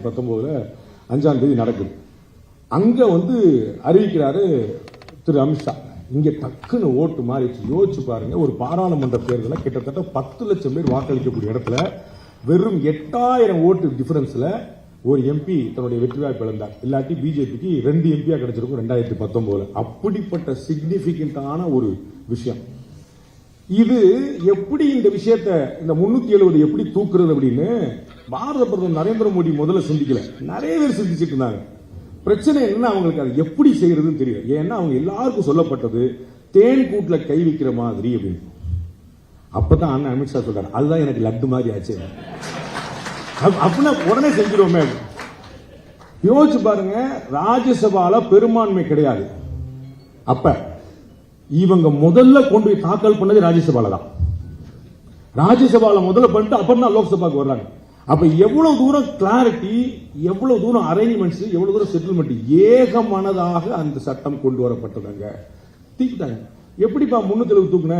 19 5ஆம் தேதி நடக்குது. அங்க அறிவிக்கிறாரு திரு அமித்ஷா. இங்க டக்குன்னு ஓட்டு மாறிச்சு. யோசிச்சு பாருங்க, ஒரு பாராளுமன்ற தேர்தலில் கிட்டத்தட்ட 10 லட்சம் பேர் வாக்களிக்கக்கூடிய இடத்துல வெறும் 8000 ஓட்டு டிஃபரன்ஸ்ல ஒரு எம்பி தன்னுடைய வெற்றி வாய்ப்பு இழந்தார். இல்லாட்டி பிஜேபிக்கு 2 எம்பியா கிடைச்சிருக்கும் 2019. அப்படிப்பட்ட சிக்னிபிகண்டான ஒரு விஷயம். இது எப்படி இந்த விஷயத்தை இந்த 370 எப்படி தூக்குறது அப்படின்னு பாரத பிரதமர் நரேந்திர மோடி முதல்ல சிந்திக்கல. நிறைய பேர் சிந்திச்சுட்டு இருந்தாங்க. பிரச்சனை என்ன, அவங்களுக்கு அது எப்படி செய்யறதுன்னு தெரியல. ஏன்னா அவங்க எல்லாருக்கும் சொல்லப்பட்டது தேன் கூட்டுல கை வைக்கிற மாதிரி அப்படின்னு. அப்பதான் அண்ணன் அமித்ஷா சொல்றாரு, அதுதான் எனக்கு லட்டு மாதிரி ஆச்சு அப்படின்னா உடனே செஞ்சிருவோமே. யோசிச்சு பாருங்க, ராஜ்யசபால பெரும்பான்மை கிடையாது. அப்ப இவங்க முதல்ல கொண்டு போய் தாக்கல் பண்ணது ராஜ்யசபால தான். ராஜ்யசபால முதல்ல பண்ணிட்டு அப்புறம் தான் லோக்சபாக்கு வர்றாங்க. அப்ப எவ்வளவு தூரம் கிளாரிட்டி, எவ்வளவு தூரம் அரேஞ்ச்மெண்ட்ஸ், எவ்வளவு தூரம் செட்டில்மெண்ட், ஏகமனதாக அந்த சட்டம் கொண்டு வரப்பட்டதுங்க. தூக்கிட்டாங்க. எப்படிப்பா 370 தூக்குன?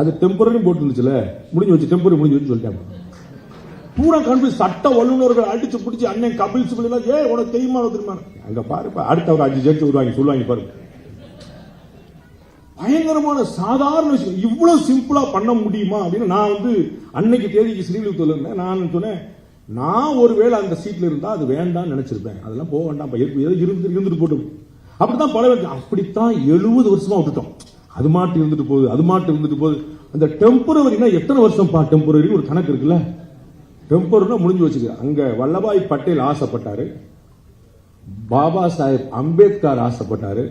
அது டெம்பரரி போட்டு இருந்துச்சுல, முடிஞ்சு வச்சு டெம்பரரி முடிஞ்சு வச்சு சொல்லிட்டாங்க. பூரா கன்ஃபியூஸ். சட்ட வல்லுநர்கள் அடிச்சு பிடிச்சி அண்ணன் கபில் சிபல் உனக்கு தெரியுமா தெரியுமா அங்க பாருப்பா. அடுத்த ஒரு 5 ஜட்ஜ் வருவாங்க, சொல்லுவாங்க பாருங்க. பயங்கரமான சாதாரண விஷயம். இவ்வளவு சிம்பிளா பண்ண முடியுமா அப்படின்னு நான் அன்னைக்கு தேதிக்கு ஸ்ரீவில்லிபுத்தூர்ல இருந்தேன். நான் சொன்னேன், நான் ஒருவேளை அந்த சீட்ல இருந்தா அது வேண்டாம்னு நினைச்சிருப்பேன். அதெல்லாம் போக வேண்டாம், இருந்துட்டு போட்டு. அப்படித்தான் பல பேர் அப்படித்தான் 70 வருஷமா விட்டுட்டோம். அது மாட்டு இருந்துட்டு போகுது, அது மாட்டு இருந்துட்டு போகுது. அந்த டெம்பரவரினா எத்தனை வருஷம் பா? டெம்பரரி ஒரு கணக்கு இருக்குல்ல. டெம்பரரினா முடிஞ்சு வச்சுக்க. அங்க வல்லபாய் பட்டேல் ஆசைப்பட்டாரு, பாபா சாஹேப் அம்பேத்கர் ஆசைப்பட்டாரு.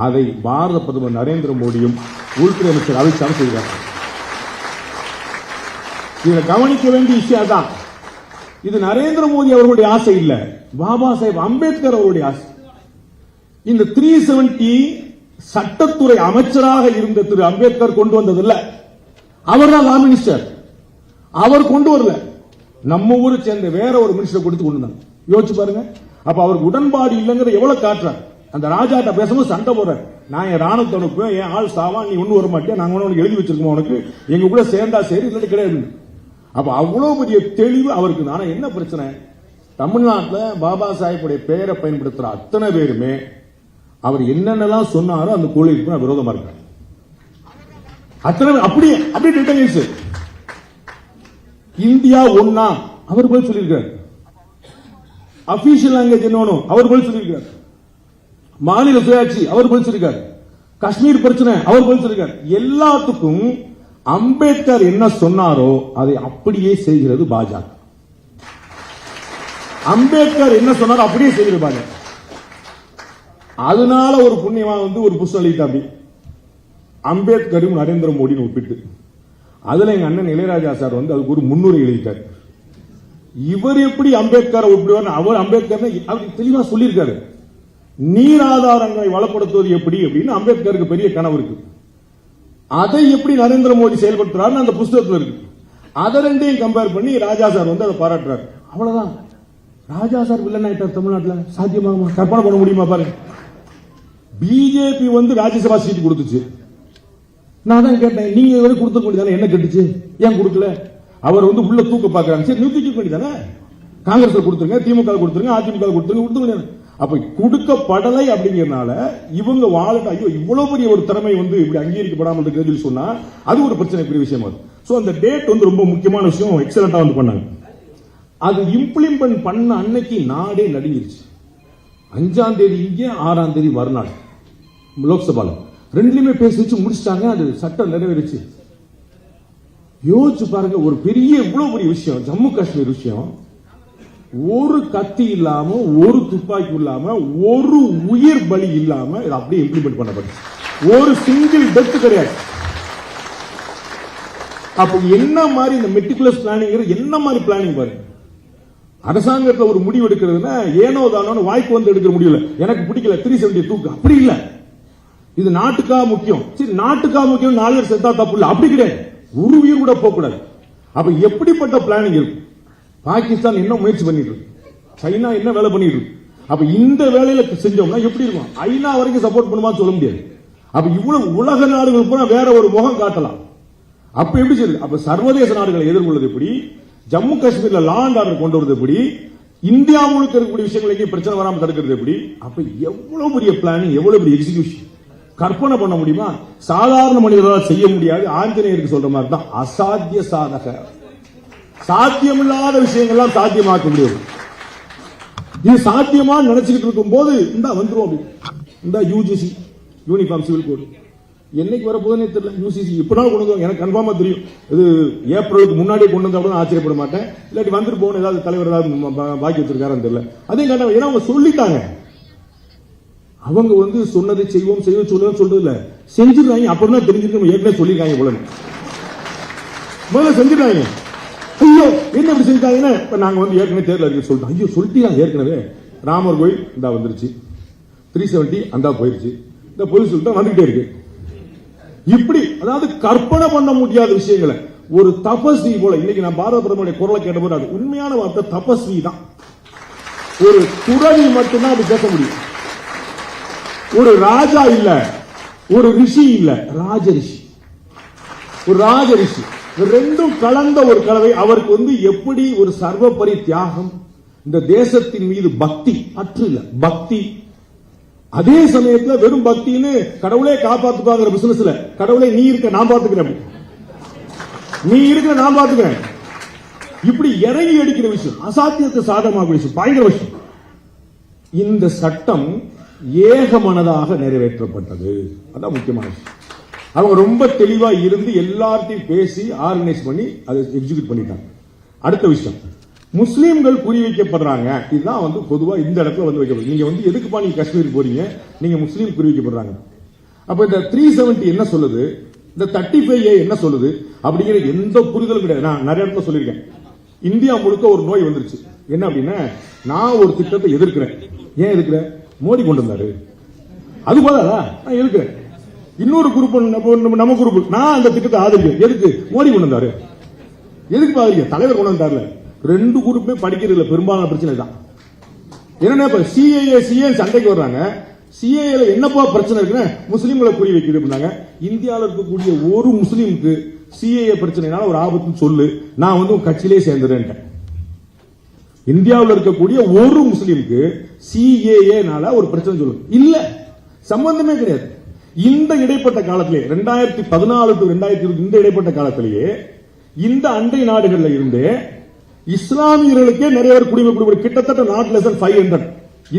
அதை பாரத பிரதமர் நரேந்திர மோடியும் உள்துறை அமைச்சர் அமித்ஷா செய்கிறார். இதை கவனிக்க வேண்டிய விஷயம் தான். இது நரேந்திர மோடி அவர்களுடைய ஆசை இல்ல, பாபா சாஹேப் அம்பேத்கர் அவருடைய ஆசை. இந்த 370 சட்டத்துறை அமைச்சராக இருந்த திரு அம்பேத்கர் கொண்டு வந்ததில்ல. அவர் தான் லா மினிஸ்டர். அவர் கொண்டு வரல, நம்ம ஊரை சேர்ந்த வேற ஒரு மினிஸ்டர் கொடுத்து கொண்டு வந்தாங்க. யோசிச்சு பாருங்க. அப்ப அவருக்கு உடன்பாடு இல்லைங்கிற எவ்வளவு காட்டுறாரு. அந்த ராஜாட்ட பேசும்போது சண்டை போடுறாரு. நான் என் ராணுவத்தை அனுப்புவேன், என் ஆள் சாவா, நீ ஒண்ணு வர மாட்டேன், நாங்க உனக்கு எழுதி வச்சிருக்கோம், உனக்கு எங்க கூட சேர்ந்தா சரி, இல்லாட்டி கிடையாது. அப்ப அவ்வளவு பெரிய தெளிவு அவருக்கு. ஆனா என்ன பிரச்சனை, தமிழ்நாட்டில் பாபா சாஹேப்புடைய பெயரை பயன்படுத்துற அத்தனை பேருமே அவர் என்னென்னலாம் சொன்னாரோ அந்த கொள்கைக்கு விரோதமா இருக்காங்க. அத்தனை அப்படியே அப்படியே இந்தியா ஒன்னா அவர் போய் சொல்லியிருக்காரு. அபிஷியல் லாங்குவேஜ் என்ன அவர் போய் சொல்லியிருக்காரு. மாநில சுயாட்சி அவர் போய் சொல்லியிருக்காரு. காஷ்மீர் பிரச்சனை அவர் போய் சொல்லியிருக்காரு. எல்லாத்துக்கும் அம்பேத்கர் என்ன சொன்னாரோ அதை அப்படியே செய்கிறது பாஜக. அம்பேத்கர் என்ன சொன்னாரோ அப்படியே செய்கிறது பாஜக. அதனால ஒரு புண்ணியமா ஒரு புஸ்தகம் எழுதிட்டாப்படி, அம்பேத்கரும் நரேந்திர மோடின்னு ஒப்பிட்டு. அதுல எங்க அண்ணன் இளையராஜா சார் அதுக்கு ஒரு முன்னுரை எழுதிட்டார். இவர் எப்படி அம்பேத்கரை ஒப்பிடுவார்? அவர் அம்பேத்கர் அவர் தெளிவா சொல்லியிருக்காரு. நீர் ஆதாரங்களை வளப்படுத்துவது எப்படி அப்படின்னு அம்பேத்கருக்கு பெரிய கனவு இருக்கு. அதை எப்படி நரேந்திர மோடி செயல்படுத்துறாரு அந்த புஸ்தகத்தில் இருக்கு. அதை ரெண்டையும் கம்பேர் பண்ணி ராஜா சார் அதை பாராட்டுறாரு. அவ்வளவுதான். ராஜா சார் வில்லன் ஆயிட்டார் தமிழ்நாட்டில். சாத்தியமாகுமா? கற்பனை பண்ண முடியுமா? பாருங்க. பிஜேபி ராஜ்யசபா சீட் கொடுத்துச்சு. நான் தான் கேட்டேன், நீங்க கொடுத்த வேண்டியதானே, என்ன கட்டுச்சு, ஏன் கொடுக்கல? அவர் உள்ள தூக்க பாக்குறாங்க. சரி, தூக்க வேண்டியதானே, காங்கிரஸ் கொடுத்துருங்க, திமுக கொடுத்துருங்க, அதிமுக கொடுத்துருங்க. அப்ப கொடுக்கப்படலை அப்படிங்கறதுனால இவங்க வாழ ஐயோ இவ்வளவு பெரிய ஒரு திறமை இப்படி அங்கீகரிக்கப்படாமல் இருக்கிறது சொன்னா அது ஒரு பிரச்சனை, பெரிய விஷயமா. சோ அந்த டேட் ரொம்ப முக்கியமான விஷயம். எக்ஸலண்டா பண்ணாங்க. அது இம்ப்ளிமெண்ட் பண்ண அன்னைக்கு நாடே நடுங்கிருச்சு. 5ஆம் தேதி இங்கே, 6ஆம் தேதி மறுநாள் லோக்சபால ரெண்டுலயுமே பேசி வச்சு முடிச்சிட்டாங்க. அது சட்டம் நிறைவேறிச்சு. யோசிச்சு பாருங்க, ஒரு பெரிய இவ்வளவு பெரிய விஷயம், ஜம்மு காஷ்மீர் விஷயம், ஒரு கத்தி இல்லாம, ஒரு துப்பாக்கி இல்லாம, ஒரு உயிர் பலி இல்லாம இது அப்படியே இம்ப்ளிமெண்ட் பண்ணப்பட்டு, ஒரு சிங்கிள் டெத் கிடையாது. அப்ப என்ன மாதிரி இந்த மெட்டிகுலஸ் பிளானிங், என்ன மாதிரி பிளானிங் பாருங்க. அரசாங்கத்தில் ஒரு முடிவு எடுக்கிறதுனா ஏனோ தானோ வாய்க்கு எடுக்கிற முடியல, எனக்கு பிடிக்கல 370 தூக்கு, அப்படி இல்ல. இது நாட்டுக்காக முக்கியம். சரி, நாட்டுக்காக முக்கியம், 4 பேர் செத்தா தப்பு இல்ல, அப்படி கிடையாது. ஒரு உயிர் கூட போக கூடாது. அப்ப எப்படிப்பட்ட பிளானிங் இருக்கும்? பாகிஸ்தான் என்ன முயற்சி பண்ணிட்டு இருக்கு, சைனா என்ன வேலை பண்ணிட்டு இருக்கு. அப்ப இந்த வேலையில செஞ்சோம்னா எப்படி இருக்கும்? ஐநா வரைக்கும் சப்போர்ட் பண்ணுமா சொல்ல முடியாது. அப்ப இவ்வளவு உலக நாடுகள் கூட வேற ஒரு முகம் காட்டலாம். அப்ப எப்படி செய்யுது? அப்ப சர்வதேச நாடுகளை எதிர்கொள்வது எப்படி, ஜம்மு காஷ்மீர்ல லா அண்ட் ஆர்டர் கொண்டு வருது எப்படி, இந்தியா முழுக்க இருக்கக்கூடிய விஷயங்களுக்கு பிரச்சனை வராம தடுக்கிறது எப்படி? அப்ப எவ்வளவு பெரிய பிளானிங், எவ்வளவு பெரிய எக்ஸிகியூஷன் கற்பனை பண்ண முடியுமா? சாதாரண மனிதர்களால் செய்ய முடியாது. ஆஞ்சநேயருக்கு சொல்ற மாதிரி தான் அசாத்திய சாதக, சாத்தியமில்லாத விஷயங்கள்லாம் சாத்தியமாக்க முடியும். இது சாத்தியமா நினைச்சுக்கிட்டு இருக்கும் போது இந்த வந்துரும். இந்த யூஜிசி யூனிஃபார்ம் சிவில் கோட் என்னைக்கு வரப்போதுன்னே தெரியல. யூசிசி இப்படினாலும் கொண்டு வந்து எனக்கு கன்ஃபார்மா தெரியும். இது ஏப்ரலுக்கு முன்னாடியே கொண்டு வந்தா கூட ஆச்சரியப்பட மாட்டேன். இல்லாட்டி வந்துட்டு போகணும், ஏதாவது தலைவர் ஏதாவது பாக்கி வச்சிருக்காருன்னு தெரியல. அதே காரணம் ஏன்னா அவங்க சொல்லிட்டாங்க. அவங்க வந்து சொன்னதை செய்வோம் சொல்லுவோம் சொல்றது இல்ல, செஞ்சிருக்காங்க. அப்புறம் தெரிஞ்சிருக்க ஏற்கனவே சொல்லிருக்காங்க போல முதல்ல செஞ்சிருக்காங்க. ஐயோ என்ன இப்படி செஞ்சாங்கன்னா இப்ப நாங்க வந்து ஏற்கனவே தேர்தல் அறிக்கை சொல்லிட்டோம். ஐயோ சொல்லிட்டாங்க ஏற்கனவே. ராமர் கோயில் இந்த வந்துருச்சு, 370 அந்த போயிருச்சு, இந்த போலீஸ் சொல்லிட்டு வந்துகிட்டே இருக்கு. இப்படி அதாவது கற்பனை பண்ண முடியாத விஷயங்களை ஒரு தபஸ்வி போல. இன்னைக்கு நான் பாரத பிரதமருடைய குரலை கேட்டபோது அது உண்மையான வார்த்தை தபஸ்வி தான். ஒரு துறவி மட்டும்தான் அது பேச முடியும். ஒரு ராஜா இல்ல, ஒரு ரிஷி இல்ல, ராஜ ரிஷி. ஒரு ராஜ ரிஷி ரெண்டும் கலந்த ஒரு கலவை. அவருக்கு வந்து எப்படி ஒரு சர்வபரி தியாகம், இந்த தேசத்தின் மீது பக்தி, அற்று இல்ல பக்தி. அதே சமயத்துல வெறும் பக்தின்னு கடவுளே காப்பாத்துப்பாங்கிற பிசினஸ்ல கடவுளே நீ இருக்க நான் பாத்துக்கிறேன், நீ இருக்க நான் பாத்துக்கிறேன், இப்படி இறங்கி அடிக்கிற விஷயம், அசாத்தியத்தை சாதகமாக விஷயம், பயங்கர விஷயம். இந்த சட்டம் ஏகமனதாக நிறைவேற்றப்பட்டது. அதான் முக்கியமான விஷயம். அவங்க ரொம்ப தெளிவா இருந்து எல்லார்ட்டையும் பேசி ஆர்கனைஸ் பண்ணி அதை எக்ஸிக்யூட் பண்ணிட்டாங்க. அடுத்த விஷயம், முஸ்லீம்கள் குறி வைக்கப்படுறாங்க. இதுதான் வந்து பொதுவா இந்த இடத்துல வந்து வைக்கப்படுது. நீங்க வந்து எதுக்குப்பா நீங்க காஷ்மீர் போறீங்க, நீங்க முஸ்லீம் குறி வைக்கப்படுறாங்க. அப்ப இந்த 370 என்ன சொல்லுது, இந்த 35A என்ன சொல்லுது அப்படிங்கிற எந்த புரிதலும் கிடையாது. நான் நிறைய இடத்துல சொல்லியிருக்கேன். இந்தியா முழுக்க ஒரு நோய் வந்துருச்சு. என்ன அப்படின்னா, நான் ஒரு திட்டத்தை எதிர்க்கிறேன். ஏன் எதிர்க்கிறேன்? மோடி கொண்டு வந்தாரு, அது போதாதா நான் எதிர்க்கிறேன். இன்னொரு குரூப் நம்ம குரூப், நான் அந்த திட்டத்தை ஆதரிக்கிறேன். எதுக்கு? மோடி கொண்டு வந்தாரு. எதுக்கு ஆதரிக்க? தலைவர் கொண்டு வந்தார்ல. ரெண்டு குரூப்புமே படிக்கிறதுல பெரும்பாலான பிரச்சனை தான். என்ன சிஏஏ சண்டைக்கு வர்றாங்க. சிஏஏல என்னப்பா பிரச்சனை இருக்குன்னு முஸ்லீம்களை குறி வைக்குது அப்படின்னாங்க. இந்தியாவில் இருக்கக்கூடிய ஒரு முஸ்லீமுக்கு சிஏஏ பிரச்சனைனால ஒரு ஆபத்துன்னு சொல்லு, நான் வந்து உங்க கட்சியிலே சேர்ந்துறேன். இந்தியாவில் இருக்கக்கூடிய ஒரு முஸ்லீமுக்கு சிஏஏனால ஒரு பிரச்சனை சொல்லு இல்ல, சம்பந்தமே கிடையாது. இந்த இடைப்பட்ட காலத்திலே 2014 to 2020 இந்த இடைப்பட்ட காலத்திலேயே இந்த அண்டை நாடுகளில் இருந்து இஸ்லாமியர்களுக்கே நிறைய பேர் குடிமை கொடுக்க, கிட்டத்தட்ட நாட் லெஸ் than 500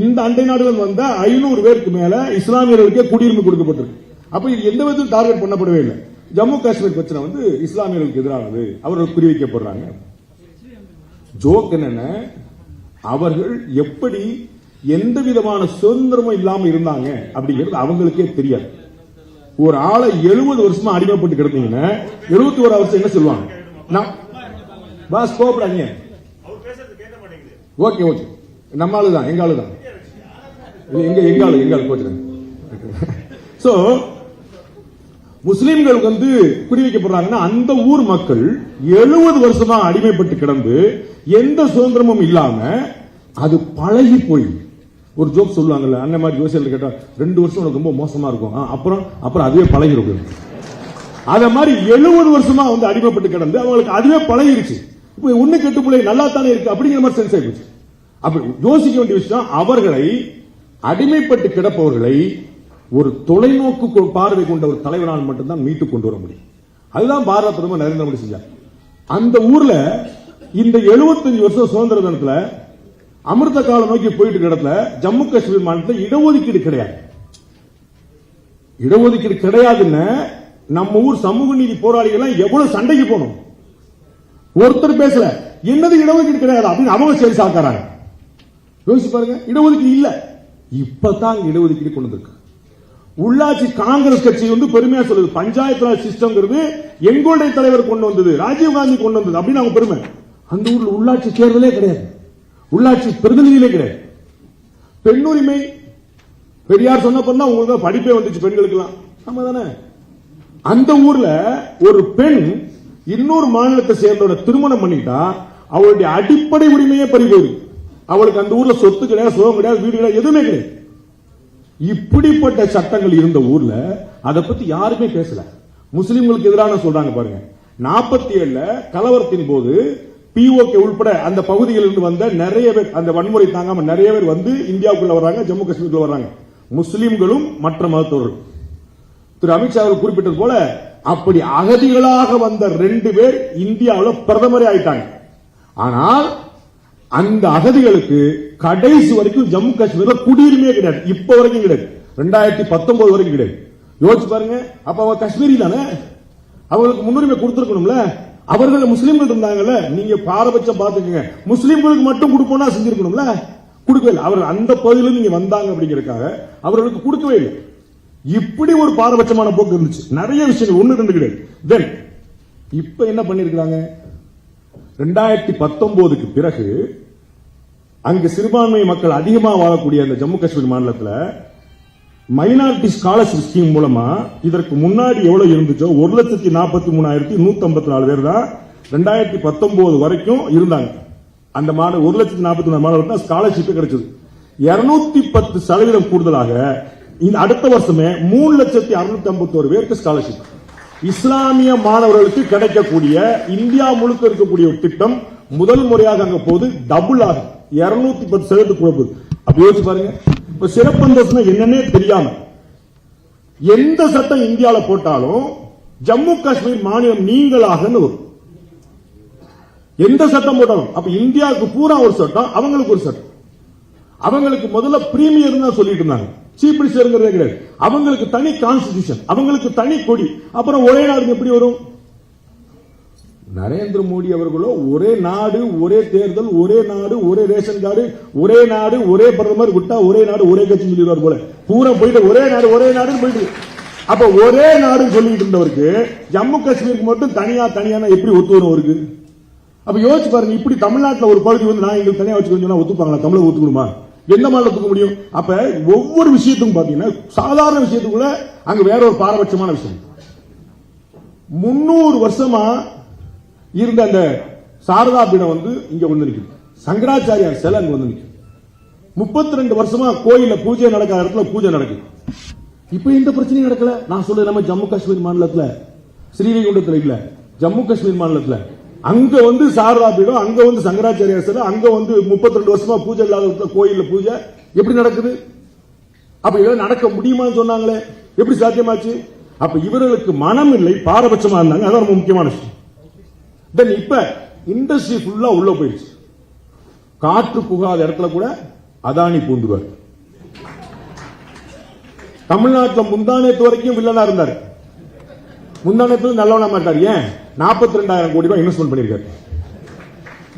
இந்த அண்டை நாடுகள் வந்த 500 பேருக்கு மேல இஸ்லாமியர்களுக்கே குடியுரிமை கொடுக்கப்பட்டிருக்கு. அப்ப இது எந்த விதத்திலும் டார்கெட் பண்ணப்படவே இல்லை. ஜம்மு காஷ்மீர் பிரச்சனை வந்து இஸ்லாமியர்களுக்கு எதிரானது, அவர்கள் குறிவைக்கப்படுறாங்க. ஜோக் என்னன்னா, அவர்கள் எப்படி எந்த விதமான சுதந்திரமும் இல்லாம இருந்தாங்க அப்படிங்கிறது அவங்களுக்கே தெரியாது. ஒரு ஆளை 70 வருஷமா அடிமைப்பட்டு கிடந்தீங்கன்னா 71 வருஷம் என்ன சொல்லுவாங்க? பாஸ் கோபப்படாதீங்க, ஓகே ஓகே, நம்ம ஆளுதான், எங்க ஆளுதான், எங்க கோச்சு. சோ முஸ்லிம்கள் வந்து குறிவைக்கப்படுறாங்கன்னா அந்த ஊர் மக்கள் 70 வருஷமா அடிமைப்பட்டு கிடந்து எந்த சுதந்திரமும் இல்லாம அது பழகி போய், ஒரு ஜோக் சொல்லுவாங்கல்ல, அந்த மாதிரி ஜோசியர் கேட்டா 2 வருஷம் உனக்கு ரொம்ப மோசமா இருக்கும், அப்புறம் அதுவே பழகிடும். அத மாதிரி 70 வருஷமா வந்து அடிமைப்பட்டு கிடந்து அவங்களுக்கு அதுவே பழகிருச்சு. இப்ப ஒண்ணு கெட்டு பிள்ளை நல்லா தானே இருக்கு அப்படிங்கிற மாதிரி சென்ஸ் ஆயிடுச்சு. அப்படி யோசிக்க வேண்டிய விஷயம், அவர்களை அடிமைப்பட்டு கிடப்பவர்களை ஒரு தொலைநோக்கு பார்வை கொண்ட ஒரு தலைவரால் மட்டும்தான் மீட்டு கொண்டு வர முடியும். அதுதான் பாரத பிரதமர் நரேந்திர மோடி செஞ்சார். அந்த ஊர்ல இந்த 75 வருஷம் சுதந்திர தினத்துல அமிர்த காலம் நோக்கி போயிட்டு இடத்துல ஜம்மு காஷ்மீர் மாநிலத்தில் இடஒதுக்கீடு கிடையாது. இடஒதுக்கீடு கிடையாதுன்னு நம்ம ஊர் சமூக நீதி போராளிகள் எவ்வளவு சண்டைக்கு போனோம். ஒருத்தர் பேசல, என்னது இடஒதுக்கீடு கிடையாது அப்படின்னு அவங்க சரி சாக்காராங்க. யோசிச்சு பாருங்க, இடஒதுக்கீடு இல்ல. இப்பதான் இடஒதுக்கீடு கொண்டு வந்திருக்கு. உள்ளாட்சி காங்கிரஸ் கட்சி வந்து பெருமையா சொல்லுது, பஞ்சாயத்து ராஜ் சிஸ்டம் எங்களுடைய தலைவர் கொண்டு வந்தது, ராஜீவ்காந்தி கொண்டு வந்தது அப்படின்னு அவங்க பெருமை. அந்த ஊர்ல உள்ளாட்சி தேர்தலே கிடையாது, உள்ளாட்சி பிரதிநிதியிலே கிடையாது. பெண்ணுரிமை பெரியார் சொன்ன உங்களுக்கு படிப்பே வந்துச்சு பெண்களுக்கெல்லாம், ஆமா தானே? அந்த ஊர்ல ஒரு பெண் இன்னொரு மாநிலத்தை சேர்ந்தோட திருமணம் பண்ணிட்டா அவளுடைய அடிப்படை உரிமையே பறிபோகுது. அவளுக்கு அந்த ஊர்ல சொத்து கிடையாது, சுகம் கிடையாது, வீடு கிடையாது, எதுவுமே கிடையாது. இப்படிப்பட்ட சட்டங்கள் இருந்த ஊர்ல அதை பத்தி யாருமே பேசல. முஸ்லிம்களுக்கு எதிரான சொல்றாங்க பாருங்க. 47 கலவரத்தின் போது பிஓகே உள்பட அந்த பகுதிகளில் இருந்து வந்த நிறைய பேர், அந்த வன்முறை தாங்காம நிறைய பேர் வந்து இந்தியாவுக்குள்ள வர்றாங்க, ஜம்மு காஷ்மீருக்குள்ள வர்றாங்க, முஸ்லிம்களும் மற்ற மதத்தவர்கள். திரு அமித்ஷா அவர்கள் குறிப்பிட்டது போல அப்படி அகதிகளாக வந்த 2 பேர் இந்தியாவில் பிரதமரே ஆயிட்டாங்க. ஆனால் அந்த அகதிகளுக்கு கடைசி வரைக்கும் ஜம்மு காஷ்மீர்ல குடியுரிமையே கிடையாது. இப்ப வரைக்கும் கிடையாது, 2019 வரைக்கும் கிடையாது. யோசிச்சு பாருங்க. அப்ப அவங்க காஷ்மீரி தானே, அவங்களுக்கு முன்னுரிமை கொடுத்திருக்கணும்ல. அவர்கள் முஸ்லீம்கள் இருந்தாங்கல்ல, நீங்க பாரபட்சம் பாத்துக்கங்க. முஸ்லீம்களுக்கு மட்டும் கொடுப்போம்னா செஞ்சிருக்கணும்ல, கொடுக்கவே இல்லை. அவர்கள் அந்த பகுதியிலிருந்து நீங்க வந்தாங்க அப்படிங்கறதுக்காக அவர்களுக்கு கொடுக்கவே இல்லை. இப்படி ஒரு பாரபட்சமான போக்கு இருந்துச்சு. நிறைய விஷயங்கள், 1 2 கிடையாது. தென் இப்ப என்ன பண்ணிருக்காங்க, 2019க்கு பிறகு அங்கு சிறுபான்மை மக்கள் அதிகமாக வாழக்கூடிய அந்த ஜம்மு காஷ்மீர் மாநிலத்தில் மைனாரிட்டி ஸ்காலர்ஷிப் ஸ்கீம் மூலமா இதற்கு முன்னாடி எவ்வளவு இருந்துச்சோ 1,43,154 பேர் தான் 2019 வரைக்கும் இருந்தாங்க. அந்த 1,43,000 மாணவர்களுக்கு தான் ஸ்காலர்ஷிப் கிடைச்சது. 210% கூடுதலாக அடுத்த வருஷமே 3,651,000 பேருக்கு ஸ்காலர்ஷிப். இஸ்லாமிய மாணவர்களுக்கு கிடைக்கக்கூடிய இந்தியா முழுக்க இருக்கக்கூடிய ஒரு திட்டம் முதல் முறையாக அங்க போது டபுள் ஆகும், 210% கூட. அப்ப யோசிச்சு பாருங்க. இப்ப சிறப்பந்தஸ்து என்னன்னே தெரியாம எந்த சட்டம் இந்தியாவில் போட்டாலும் ஜம்மு காஷ்மீர் மாநிலம் நீங்களாக வரும். எந்த சட்டம் போட்டாலும் அப்ப இந்தியாவுக்கு பூரா ஒரு சட்டம், அவங்களுக்கு ஒரு சட்டம். அவங்களுக்கு முதல்ல பிரீமியர் தான் சொல்லிட்டு இருந்தாங்க, சீஃப் மினிஸ்டர் கிடையாது. அவங்களுக்கு தனி கான்ஸ்டிடியூஷன், அவங்களுக்கு தனி கொடி. அப்புறம் ஒரே நாடு எப்படி வரும்? நரேந்திர மோடி அவர்களோ ஒரே நாடு ஒரே தேர்தல், ஒரே நாடு ஒரே ரேஷன் கார்டு, ஒரே நாடு ஒரே பிரதமர், விட்டா ஒரே நாடு ஒரே கட்சி சொல்லிடுவார் போல. பூரா போயிட்டு ஒரே நாடு போயிட்டு. அப்ப ஒரே நாடு சொல்லிட்டு இருந்தவருக்கு ஜம்மு காஷ்மீருக்கு மட்டும் தனியான எப்படி ஒத்து வரும் அவருக்கு? அப்ப யோசிச்சு பாருங்க. இப்படி தமிழ்நாட்டில் ஒரு பகுதி வந்து நான் எங்களுக்கு தனியா வச்சுக்கணும் ஒத்துப்பாங்களா? தமிழக ஒத்துக்கணுமா? எந்த மாதிரி ஒத்துக்க முடியும்? அப்ப ஒவ்வொரு விஷயத்துக்கும் பாத்தீங்கன்னா சாதாரண விஷயத்துக்குள்ள அங்க வேற ஒரு பாரபட்சமான விஷயம். 300 வருஷமா இருந்த அந்த சாரதா பீடம் வந்து இங்க வந்து நிற்குது. சங்கராச்சாரியார் சிலை அங்க வந்து நிற்குது. 32 வருஷமா கோயில பூஜை நடக்காத இடத்துல பூஜை நடக்குது. இப்ப எந்த பிரச்சனையும் நடக்கல. நான் சொல்ல நம்ம ஜம்மு காஷ்மீர் மாநிலத்தில், ஸ்ரீவைகுண்டத்தில் இல்ல, ஜம்மு காஷ்மீர் மாநிலத்தில் அங்க வந்து சாரதா பீடம், அங்க வந்து சங்கராச்சாரியார் சிலை, அங்க வந்து 32 வருஷமா பூஜை இல்லாத இடத்துல கோயில பூஜை எப்படி நடக்குது? அப்ப இதெல்லாம் நடக்க முடியுமான்னு சொன்னாங்களே, எப்படி சாத்தியமாச்சு? அப்ப இவர்களுக்கு மனம் இல்லை, பாரபட்சமா இருந்தாங்க. அதான் ரொம்ப முக்கியமான விஷயம். இப்ப இண்டஸ்ட்ரி ஃபுல்லா உள்ள போயிடுச்சு. காற்று புகாத இடத்துல கூட அதானி பூந்துவார். தமிழ்நாட்டில் முந்தானத்து வரைக்கும் வில்லனா இருந்தார். முந்தானத்துல நல்லவனா மாட்டார். ஏன்? 42,000 கோடி ரூபாய் இன்வெஸ்ட்மெண்ட் பண்ணிருக்காரு.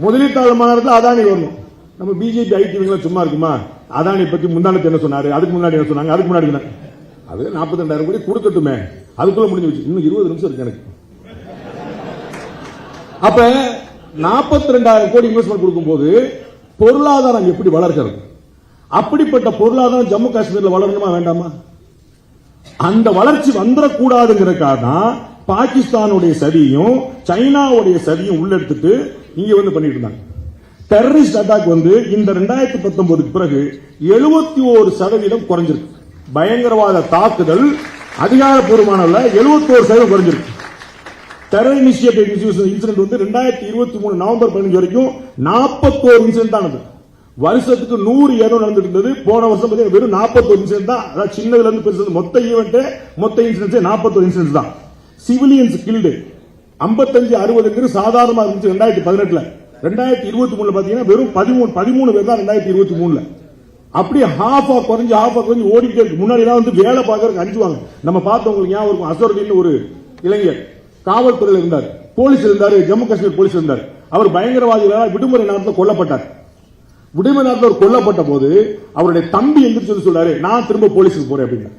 முதலீட்டாளர் மாநிலத்தில் அதானி வரணும். நம்ம பிஜேபி ஐடி சும்மா இருக்குமா? அதானி பத்தி முந்தானத்து என்ன சொன்னாரு, அதுக்கு முன்னாடி என்ன சொன்னாங்க, அதுக்கு முன்னாடி அது 42,000 கோடி கொடுக்கட்டுமே, அதுக்குள்ள முடிஞ்சு வச்சு. இன்னும் 20 நிமிஷம் இருக்கு எனக்கு. அப்ப 42,000 கோடி இன்வெஸ்ட்மெண்ட் கொடுக்கும் போது பொருளாதாரம் எப்படி வளர்க்கிறது? அப்படிப்பட்ட பொருளாதாரம் ஜம்மு காஷ்மீர்ல வளரணுமா வேண்டாமா? அந்த வளர்ச்சி வந்துடக்கூடாதுங்கிறதுக்காக தான் பாகிஸ்தானுடைய சதியும் சைனாவுடைய சதியும் உள்ளெடுத்துட்டு இங்க வந்து பண்ணிட்டு இருந்தாங்க. டெரரிஸ்ட் அட்டாக் வந்து இந்த 2019க்கு பிறகு 71% குறைஞ்சிருக்கு. பயங்கரவாத தாக்குதல் அதிகாரப்பூர்வமான 71% குறைஞ்சிருக்கு. டெரர் இனிஷியேட்டிவ் இன்சிடென்ட் வந்து 2023 நவம்பர் 15 வரைக்கும் 41 இன்சிடென்ட் ஆனது. வருஷத்துக்கு 100 நடந்துட்டு இருந்தது. போன வருஷம் வெறும் 41 இன்சிடென்ட் தான். அதாவது சின்னதுல இருந்து பெருசு மொத்த ஈவெண்ட் மொத்த இன்சிடென்ட் 41 இன்சிடென்ட் தான். சிவிலியன்ஸ் கில்டு 55-60 சாதாரணமா இருந்துச்சு 2018ல. 2023 பாத்தீங்கன்னா வெறும் 13 பேர் தான் 2023ல. அப்படியே ஹாஃபா குறைஞ்சு ஓடிக்கிட்டே இருக்கு. முன்னாடி வந்து வேலை பார்க்கறதுக்கு அஞ்சுவாங்க. நம்ம பார்த்தவங்களுக்கு ஞாபகம் இருக்கும், அசருதீன் ஒரு இளைஞர் காவல்துறையில் இருந்தார், போலீஸ் இருந்தார், ஜம்மு காஷ்மீர் போலீஸ் இருந்தார். அவர் பயங்கரவாதிகளால் விடுமுறை நேரத்தில் கொல்லப்பட்டார். விடுமுறை நேரத்தில் கொல்லப்பட்ட போது அவருடைய தம்பி எந்திரிச்சு சொல்றாரு, நான் திரும்ப போலீஸுக்கு போறேன் அப்படின்னு.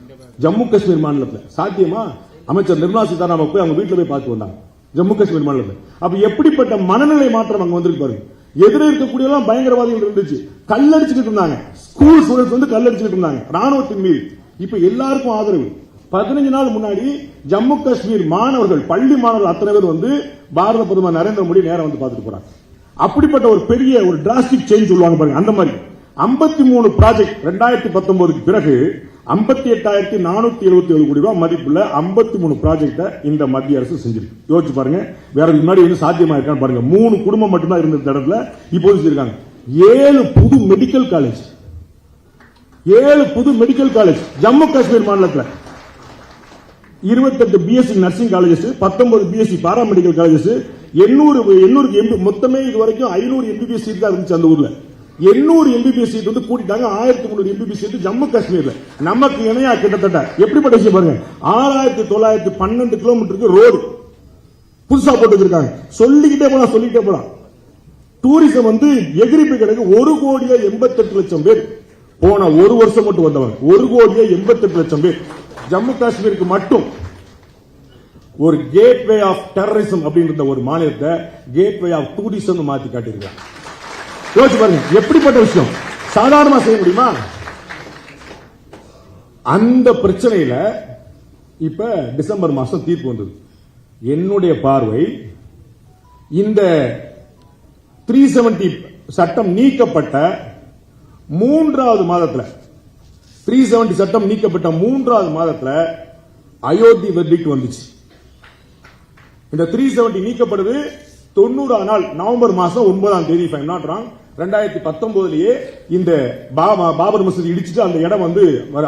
ஜம்மு காஷ்மீர் மாநிலத்தில் சாத்தியமா? அமைச்சர் நிர்மலா சீதாராமன் போய் அவங்க வீட்டில் போய் பார்த்து வந்தாங்க ஜம்மு காஷ்மீர் மாநிலத்தில். அப்ப எப்படிப்பட்ட மனநிலை மாற்றம் அங்க வந்திருக்கு பாருங்க. எதிரே இருக்கக்கூடிய எல்லாம் பயங்கரவாதிகள் இருந்துச்சு, கல்லடிச்சுக்கிட்டு இருந்தாங்க. ஸ்கூல் ஸ்டூடெண்ட்ஸ் வந்து கல்லடிச்சுக்கிட்டு இருந்தாங்க ராணுவத்தின் மீது. இப்ப எல்லாருக்கும் ஆதரவு. 15 நாள் முன்னாடி ஜம்மு காஷ்மீர் மாணவர்கள், பள்ளி மாணவர்கள் அத்தனை பேர் வந்து பாரத பிரதமர் நரேந்திர மோடி நேரம் வந்து பார்த்துட்டு போறாங்க. அப்படிப்பட்ட ஒரு பெரிய ஒரு டிராஸ்டிக் சேஞ்ச் சொல்லுவாங்க பாருங்க. அந்த மாதிரி 53 ப்ராஜெக்ட் 2019க்கு பிறகு 58,477 கோடி ரூபாய் மதிப்புள்ள 53 ப்ராஜெக்ட இந்த மத்திய அரசு செஞ்சிருக்கு. யோசிச்சு பாருங்க, வேற முன்னாடி வந்து சாத்தியமா இருக்கான்னு பாருங்க. 3 குடும்பம் மட்டும்தான் இருந்த இடத்துல இப்போ செஞ்சிருக்காங்க. 7 புது மெடிக்கல் காலேஜ், 7 புது மெடிக்கல் காலேஜ் ஜம்மு காஷ்மீர் மாநிலத்தில். 28 BSc nursing colleges, 19 BSc paramedical colleges, 800 மொத்தமே இது வரைக்கும் 500 எம்பிபிஎஸ் சீட் தான் இருந்துச்சு அந்த ஊர்ல. 800 எம்பிபிஎஸ் சீட் வந்து கூட்டிட்டாங்க. 1300 எம்பிபிஎஸ் சீட் ஜம்மு காஷ்மீர்ல. நமக்கு இணையா கிட்டத்தட்ட எப்படிப்பட்ட விஷயம் பாருங்க, 6912 கிலோமீட்டருக்கு ரோடு புதுசா போட்டு வச்சிருக்காங்க. சொல்லிக்கிட்டே போலாம். டூரிசம் வந்து எகிரிப்பு கிடக்கு. 1,88,00,000 பேர் போன ஒரு வருஷம் மட்டும் வந்தவங்க. 1,88,00,000 பேர் ஜம்மு காஷ்மீருக்கு மட்டும். ஒரு கேட்வே ஆஃப் டெரரிசம் அப்படின்ற ஒரு மாநிலத்தை கேட்வே ஆஃப் டூரிசம் மாத்தி காட்டியிருக்காங்க. யோசிச்சு பாருங்க, எப்படிப்பட்ட விஷயம். சாதாரணமா செய்ய முடியுமா? அந்த பிரச்சனையில இப்ப டிசம்பர் மாசம் தீர்ப்பு வந்தது. என்னுடைய பார்வை, இந்த 370 சட்டம் நீக்கப்பட்ட 3வது மாதத்துல, 370 சட்டம் நீக்கப்பட்ட 3வது மாதத்துல அயோத்தி வெர்டிக்ட் வந்துச்சு. இந்த 370 நீக்கப்படுது 90 நாள் நவம்பர் மாசம் 9ஆம் தேதி, 2019 இந்த பாபர் மசூதி இடிச்சுட்டு அந்த இடம் வந்து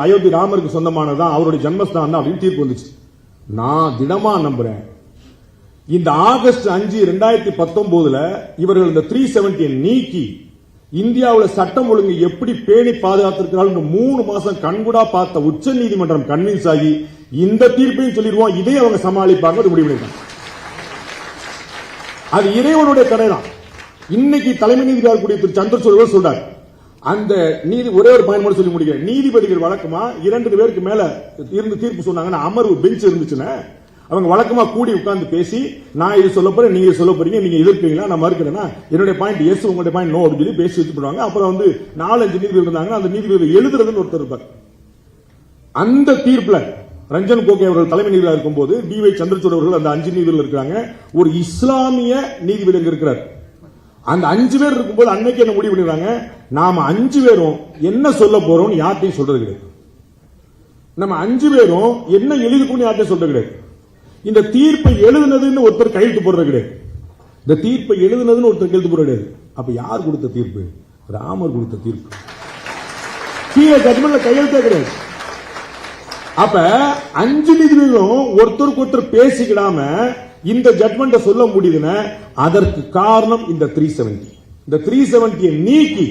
அயோத்தி ராமருக்கு சொந்தமானதான், அவருடைய ஜன்மஸ்தானம் தான் அப்படின்னு தீர்ப்பு வந்துச்சு. நான் திடமா நம்புறேன், இந்த ஆகஸ்ட் 5, 2019 இவர்கள் இந்த 370 நீக்கி இந்தியாவில் சட்டம் ஒழுங்கு எப்படி பேணி பாதுகாத்திருக்கிறார்கள் 3 மாசம் கண்கூடா பார்த்த உச்ச நீதிமன்றம் கன்வின்ஸ் ஆகி இந்த தீர்ப்பையும் சொல்லிடுவோம், இதை அவங்க சமாளிப்பாங்க முடிவு பண்ணிருக்காங்க. அது இறைவனுடைய கடை தான். இன்னைக்கு தலைமை நீதிபதி கூடிய திரு சந்திரசூட் சொல்றார், அந்த நீதி ஒரே ஒரு பாயிண்ட் மட்டும் சொல்லி முடிக்கிறேன். நீதிபதிகள் வழக்கமா 2 பேருக்கு மேல இருந்து தீர்ப்பு சொன்னாங்கன்னா, அமர்வு பெஞ்ச் இருந்துச்சுன்னா அவங்க வழக்கமா கூடி உட்கார்ந்து பேசி, நான் இது சொல்ல போறேன், நீங்க சொல்ல போறீங்க, நீங்க எதிர்ப்பீங்களா, நான் மறுக்கிறேன்னா என்னுடைய பாயிண்ட் எஸ், உங்களுடைய பாயிண்ட் நோ அப்படின்னு சொல்லி பேசி வச்சுடுவாங்க. அப்புறம் வந்து 4-5 நீதிபதி இருந்தாங்கன்னா அந்த நீதிபதி எழுதுறதுன்னு ஒருத்தர் இருப்பார். அந்த தீர்ப்புல ரஞ்சன் கோகோய் அவர்கள் தலைமை நீதிபதியாக இருக்கும்போது டி.ஒய். சந்திரசூட் அவர்கள் அந்த 5 நீதிபதிகள் இருக்காங்க. ஒரு இஸ்லாமிய நீதிபதி அங்க இருக்கிறார். அந்த 5 பேர் இருக்கும்போது அன்னைக்கு என்ன முடிவு பண்ணிடுறாங்க, நாம 5 பேரும் என்ன சொல்ல போறோம் யார்ட்டையும் சொல்றது கிடையாது. நம்ம 5 பேரும் என்ன எழுதுக்கும் யார்ட்டையும் சொல்றது கிடையாது. இந்த தீர்ப்பை எழுதுனதுன்னு ஒருத்தர் கையெழுத்து போடுறது கிடையாது. இந்த தீர்ப்பை எழுதுனதுன்னு ஒருத்தர் கையெழுத்து போடுறது கிடையாது. அப்ப யார் கொடுத்த தீர்ப்பு? ராமர் கொடுத்த தீர்ப்பு. கீழே ஜட்மெண்ட்ல கையெழுத்தே கிடையாது. அப்ப 5 நீதிபதிகளும் ஒருத்தருக்கு ஒருத்தர் பேசிக்கிடாம இந்த ஜட்மெண்ட சொல்ல முடியுதுன்னா அதற்கு காரணம் இந்த 370. இந்த 370 நீக்கி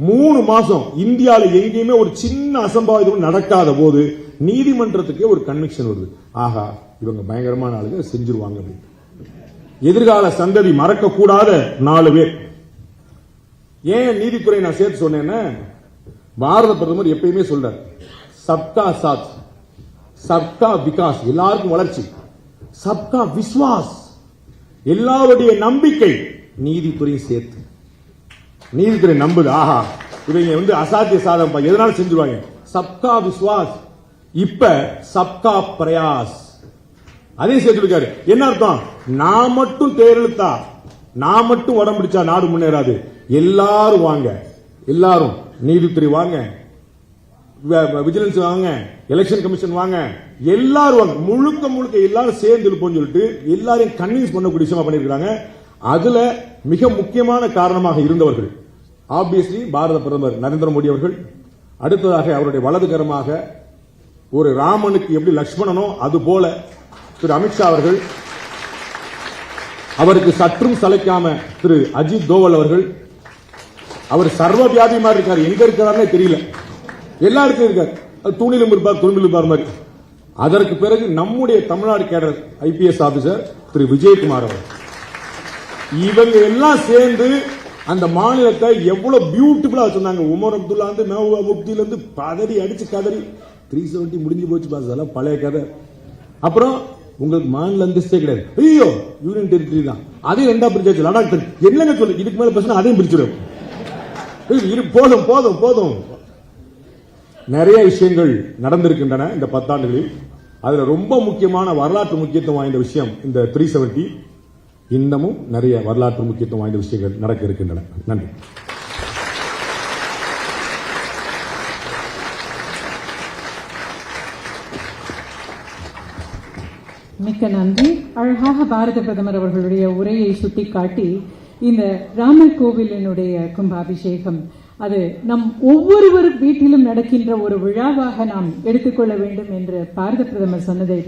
3 மாசம் இந்தியாவில் எங்கேயுமே ஒரு சின்ன அசம்பாவிதம் நடக்காத போது நீதிமன்றத்துக்கே ஒரு கன்விக்ஷன் வருது, ஆகா இவங்க பயங்கரமான ஆளுங்க செஞ்சிருவாங்க. எதிர்கால சந்ததி மறக்க கூடாத 4 பேர். ஏன் நீதித்துறை நான் சேர்த்து சொன்னேன்னா, பாரத பிரதமர் எப்பயுமே சொல்றார், சப்கா சாத் சப்கா விகாஸ், எல்லாருக்கும் வளர்ச்சி, சப்கா விஸ்வாஸ், எல்லாருடைய நம்பிக்கை, நீதித்துறை சேர்த்து. நீதித்துறை நம்புது, ஆஹா இவங்க வந்து அசாத்திய சாதம் எதனால செஞ்சுருவாங்க. சப்கா விஸ்வாஸ், இப்ப சப்கா பிரயாஸ், அதையும் சேர்த்துருக்காரு. என்ன அர்த்தம்? நான் மட்டும் தேர்தெடுத்தா, நான் மட்டும் உடம்பு பிடிச்சா நாடு முன்னேறாது. எல்லாரும் வாங்க, எல்லாரும் நீதித்துறை வாங்க, விஜிலன்ஸ் வாங்க, எலெக்ஷன் கமிஷன் வாங்க, எல்லாரும் வாங்க, முழுக்க முழுக்க எல்லாரும் சேர்ந்து இருப்போம் சொல்லிட்டு எல்லாரையும் கன்வின்ஸ் பண்ணக்கூடிய விஷயமா பண்ணிருக்காங்க. அதுல மிக முக்கியமான காரணமாக இருந்தவர்கள் ஆப்வியஸ்லி பாரத பிரதமர் நரேந்திர மோடி அவர்கள். அடுத்ததாக அவருடைய வலதுகரமாக ஒரு ராமனுக்கு எப்படி லட்சுமணனோ அது போல திரு அமித்ஷா அவர்கள், அவருக்கு சற்றும் சளைக்காம திரு அஜித் தோவல் அவர்கள். அவர் சர்வ வியாபியமா இருக்காரு, எங்க இருக்கிறாருன்னே தெரியல, எல்லா இடத்துலயும் இருக்காரு, தூணிலும் இருப்பார் துரும்பிலும் இருப்பார் மாதிரி. அதற்கு பிறகு நம்முடைய தமிழ்நாடு கேடர் ஐபிஎஸ் ஆபீசர் திரு விஜயகுமார் அவர், இவங்க எல்லாம் சேர்ந்து அந்த மாநிலத்தை எவ்வளவு பியூட்டிஃபுல்லா வச்சிருந்தாங்க. உமர் அப்துல்லா வந்து மெஹபூபா முப்தில இருந்து பதறி அடிச்சு கதறி 370 முடிஞ்சு போச்சு பாஸ், அதெல்லாம் பழைய கதை. அப்புறம் உங்களுக்கு மாநில அந்தஸ்தே கிடையாது, ஐயோ யூனியன் டெரிட்டரி தான், அதையும் 2ஆ பிரிச்சாச்சு, லடாக் என்னங்க சொல்லு, இதுக்கு மேல பிரச்சனை அதையும் பிரிச்சிடும். போதும் போதும் போதும். நிறைய விஷயங்கள் நடந்திருக்கின்றன இந்த 10 ஆண்டுகளில். அதுல ரொம்ப முக்கியமான வரலாற்று முக்கியத்துவம் வாய்ந்த விஷயம் இந்த 370. இன்னமும் நிறைய வரலாற்று முக்கியத்துவம் வாய்ந்த விஷயங்கள் நடக்க இருக்கின்றன. நன்றி. மிக்க நன்றி. அழகாக பாரத பிரதமர் அவர்களுடைய உரையை சுட்டிக்காட்டி இந்த ராமர் கோவிலினுடைய கும்பாபிஷேகம் அது நம் ஒவ்வொருவர் வீட்டிலும் நடக்கின்ற ஒரு விழாவாக நாம் எடுத்துக்கொள்ள வேண்டும் என்று பாரத பிரதமர் சொன்னதை